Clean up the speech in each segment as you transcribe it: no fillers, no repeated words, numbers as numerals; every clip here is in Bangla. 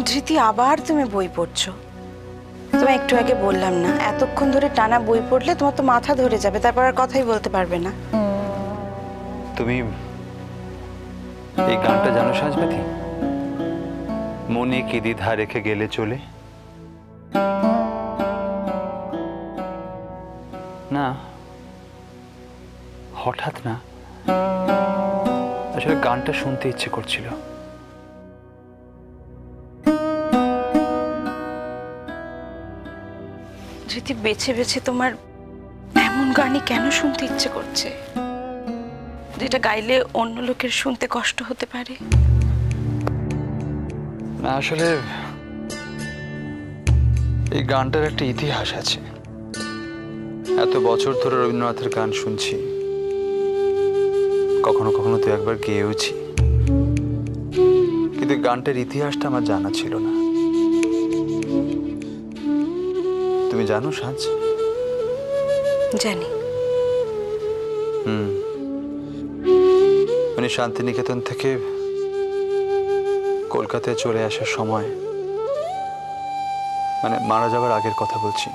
ধৃতি, আবার তুমি বই পড়ছো? তুমি একটু আগে বললাম না, এতক্ষণ ধরে টানা বই পড়লে তোমার তো মাথা ধরে যাবে, তারপর আর কথাই বলতে পারবে না। তুমি এই গানটা জানো সাজবাতি? মনে কি দ্বিধা রেখে গেলে চলে। না, হঠাৎ না, আসলে গানটা শুনতে ইচ্ছে করছিল। ধৃতি, বেছে বেছে তোমার এমন গানই কেন শুনতে ইচ্ছে করছে যেটা গাইলে অন্য লোকের শুনতে কষ্ট হতে পারে? না, আসলে এই গানটার একটা ইতিহাস আছে। এত বছর ধরে রবীন্দ্রনাথের গান শুনছি, কখনো কখনো তো একবার গেয়েওছি, কিন্তু গানটার ইতিহাসটা আমার জানা ছিল না। তুমি জানো সাজ? জানি। উনি শান্তিনিকেতন থেকে কলকাতায় চলে আসার সময়, মানে মারা যাওয়ার আগের কথা বলছি,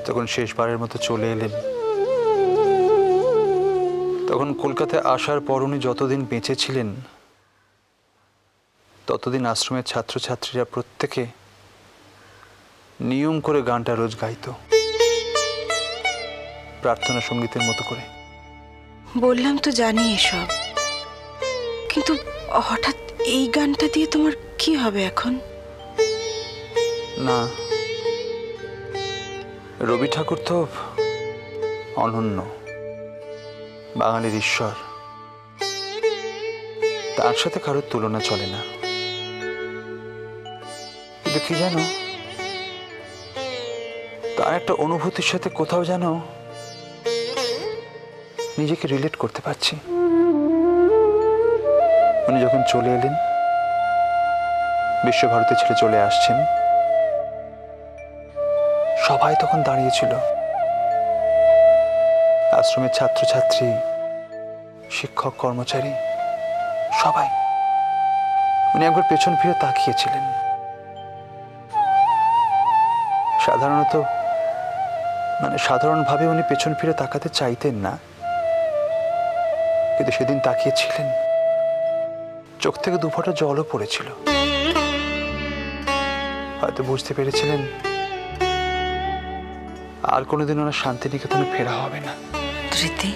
তখন শেষবারের মতো চলে এলেন। তখন কলকাতায় আসার পর উনি যতদিন বেঁচে ছিলেন ততদিন আশ্রমের ছাত্রছাত্রীরা প্রত্যেকে নিয়ম করে গানটা রোজ গাইতো, প্রার্থনা সঙ্গীতের মতো করে। বললাম তো জানি এসব, কিন্তু হঠাৎ এই গানটা দিয়ে তোমার কি হবে এখন? না, রবি ঠাকুর তো অনন্য, বাঙালির ঈশ্বর, তার সাথে কারোর তুলনা চলে না। কিন্তু কি জানো, তার একটা অনুভূতির সাথে কোথাও যেন নিজেকে রিলেট করতে পারছি। উনি যখন চলে এলেন, বিশ্বভারতী ছেড়ে চলে আসছেন, সবাই তখন দাঁড়িয়েছিল, আশ্রমের ছাত্রছাত্রী, শিক্ষক, কর্মচারী, সবাই। উনি একবার পেছন ফিরে তাকিয়েছিলেন। সাধারণভাবে উনি পেছন ফিরে তাকাতে চাইতেন না, কিন্তু সেদিন তাকিয়েছিলেন, চোখ থেকে দুফোঁটা জলও পড়েছিল। হয়তো বুঝতে পেরেছিলেন আর কোনোদিন ওনার শান্তিনিকেতনে ফেরা হবে না। ধৃতি,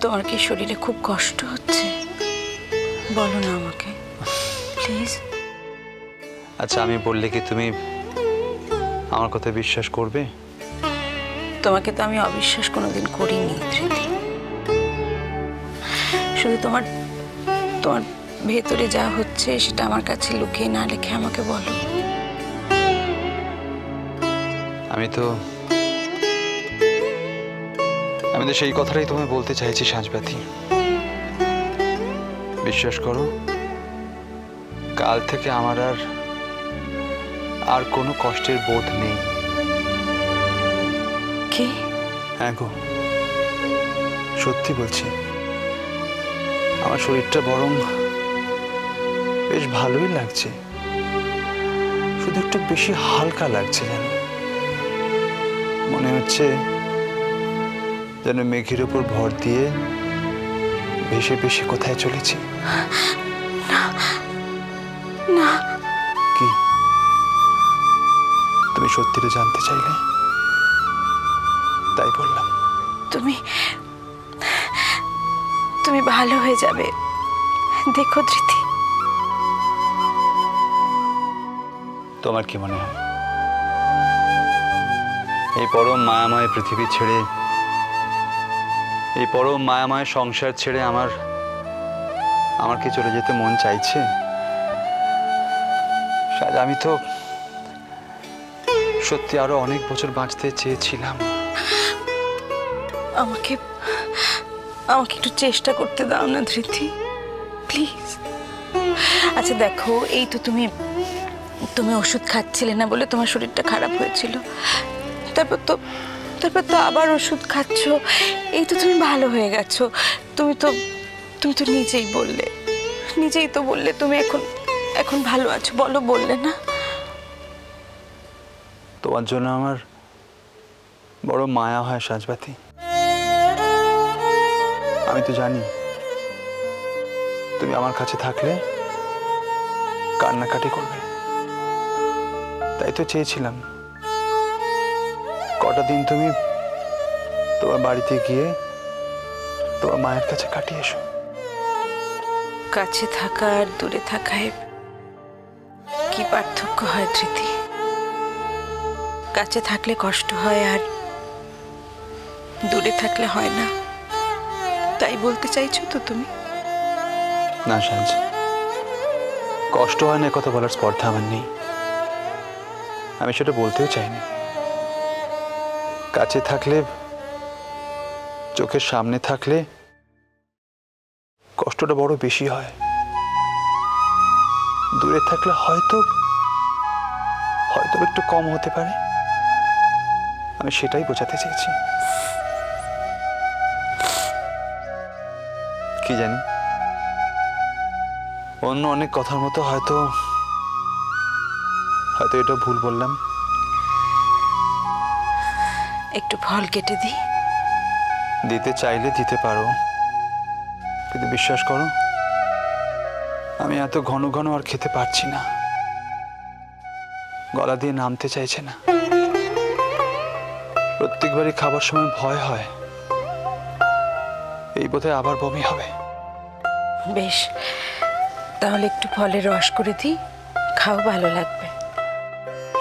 তোমার কি শরীরে খুব কষ্ট হচ্ছে? বলো না আমাকে প্লিজ। আচ্ছা, আমি বললে কি তুমি আমার কথা বিশ্বাস করবে? তোমাকে তো আমি অবিশ্বাস কোনোদিন করিনি ধৃতি। শুধু তোমার ভেতরে যা হচ্ছে সেটা আমার কাছে লুকিয়ে না রেখে আমাকে বলো। আমি তো সেই কথাটাই তোমায় বলতে চাইছি সাজবাতি। বিশ্বাস করো, কাল থেকে আমার আর কোনো কষ্টের বোধ নেই। কি? হ্যাঁ গো, সত্যি বলছি। আমার শরীরটা বরং বেশ ভালোই লাগছে, শুধু একটু বেশি হালকা লাগছে। যেন মনে হচ্ছে যেন মেঘের উপর ভর দিয়ে ভেসে ভেসে কোথায় চলেছি। না। কি? তুমি সত্যিটা জানতে চাইলে, তাই বললাম। তুমি ভালো হয়ে যাবে, দেখো ধৃতি। তোমার কি মনে হয় এই পরম মায়াময় পৃথিবী ছেড়ে, এই পরম মায়াময় সংসার ছেড়ে আমার কি চলে যেতে মন চাইছে? আমি তো সত্যি আরো অনেক বছর বাঁচতে চেয়েছিলাম। আমাকে একটু চেষ্টা করতে দাও না ধৃতি, প্লিজ। আচ্ছা দেখো, এই তো তুমি ওষুধ খাচ্ছিলে না বলে তোমার শরীরটা খারাপ হয়েছিল, তারপর তো আবার ওষুধ খাচ্ছ, এই তো তুমি ভালো হয়ে গেছো। তুমি তো নিজেই তো বললে তুমি এখন এখন ভালো আছো, বলো, বললে না? তোমার জন্য আমার বড় মায়া হয় সাজবাতি। আমি তো জানি তুমি আমার কাছে থাকলে কান্নাকাটি করবে, তাই তো চেয়েছিলাম কটা দিন তুমি তোমার বাড়িতে গিয়ে তোমার মায়ের কাছে কাটিয়ে এসো। কাছে থাকা আর দূরে থাকায় কি পার্থক্য হয় ধৃতি? কাছে থাকলে কষ্ট হয় আর দূরে থাকলে হয় না, তাই বলতে চাইছো তো তুমি? না সাজ, কষ্ট হয় না কথা বলার স্পর্ধা আমার নেই, আমি সেটা বলতেও চাইনি। কাছে থাকলে, চোখের সামনে থাকলে কষ্টটা বড় বেশি হয়, দূরে থাকলে হয়তো হয়তো একটু কম হতে পারে, আমি সেটাই বোঝাতে চেয়েছি। কি জানি, অন্য অনেক কথার মতো হয়তো হয়তো এটা ভুল বললাম। একটু ফল কেটে দিই? দিতে চাইলে দিতে পারো, কিন্তু বিশ্বাস করো আমি এত ঘন ঘন আর খেতে পারছি না, গলা দিয়ে নামতে চাইছে না। প্রত্যেকবারই খাবার সময় ভয় হয় এই বোধহয় আবার বমি হবে। বেশ, তাহলে একটু ফলের রস করে দিই, খাও, ভালো লাগবে।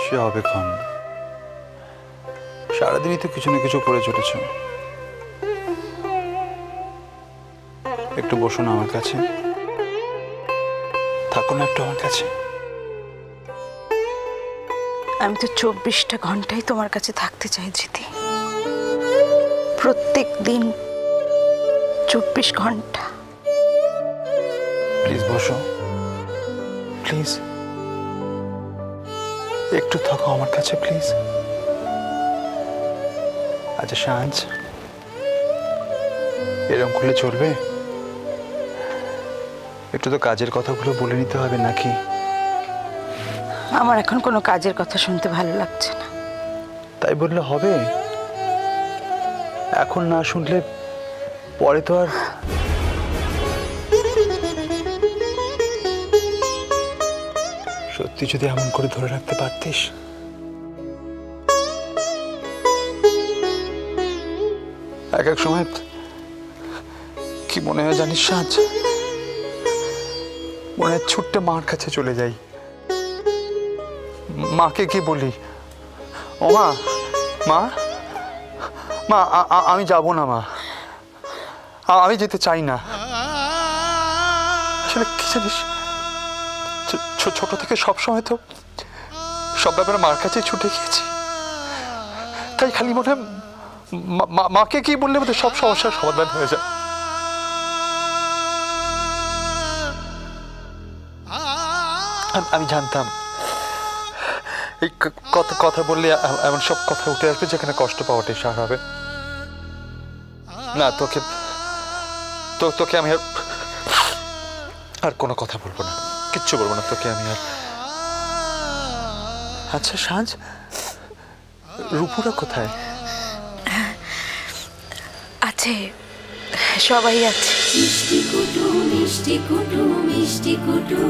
সে হবে ক্ষণ, সারাদিনই তো কিছু না কিছু করে চলেছ। একটু বসো না আমার কাছে, থাকো না একটু আমার কাছে। আমি তো 24টা ঘন্টাই তোমার কাছে থাকতে চাই ধৃতি, প্রত্যেক দিন 24 ঘন্টা। প্লিজ বসো, প্লিজ একটু থাকো আমার কাছে প্লিজ। আচ্ছা সাজ, এরকম করলে চলবে? একটু তো কাজের কথাগুলো বলে নিতে হবে নাকি? আমার এখন কোনো কাজের কথা শুনতে ভালো লাগছে না। তাই বললে হবে? এখন না শুনলে পরে তো আর। সত্যি যদি এমন করে ধরে রাখতে পারতিস, এক এক সময় কি মনে হয় জানিস সাজ, মনে হয় ছুট্টে মার কাছে চলে যাই, মাকে কি বলি, ও মা, মা মা আমি যাব না, মা আমি যেতে চাই না। আসলে কি জানিস, ছোট থেকে সবসময় তো সব ব্যাপারে মার কাছে ছুটে গিয়েছি, তাই খালি মনে হয় মাকে কি বললে বোধহয় সব সমস্যার সমাধান হয়ে যায়। আমি জানতাম এই কথা বললে এমন সব কথা উঠে আসবে যেখানে কষ্ট পাওয়াটাই সার হবে না। তোকে আমি আর কোনো কথা বলবো না, কিচ্ছু বলবো না তোকে আমি আর। আচ্ছা সাজ, রূপুরা কোথায়? আছে, সবাই আছে। মিষ্টি কুটু মিষ্টি কুটু মিষ্টি কুটু।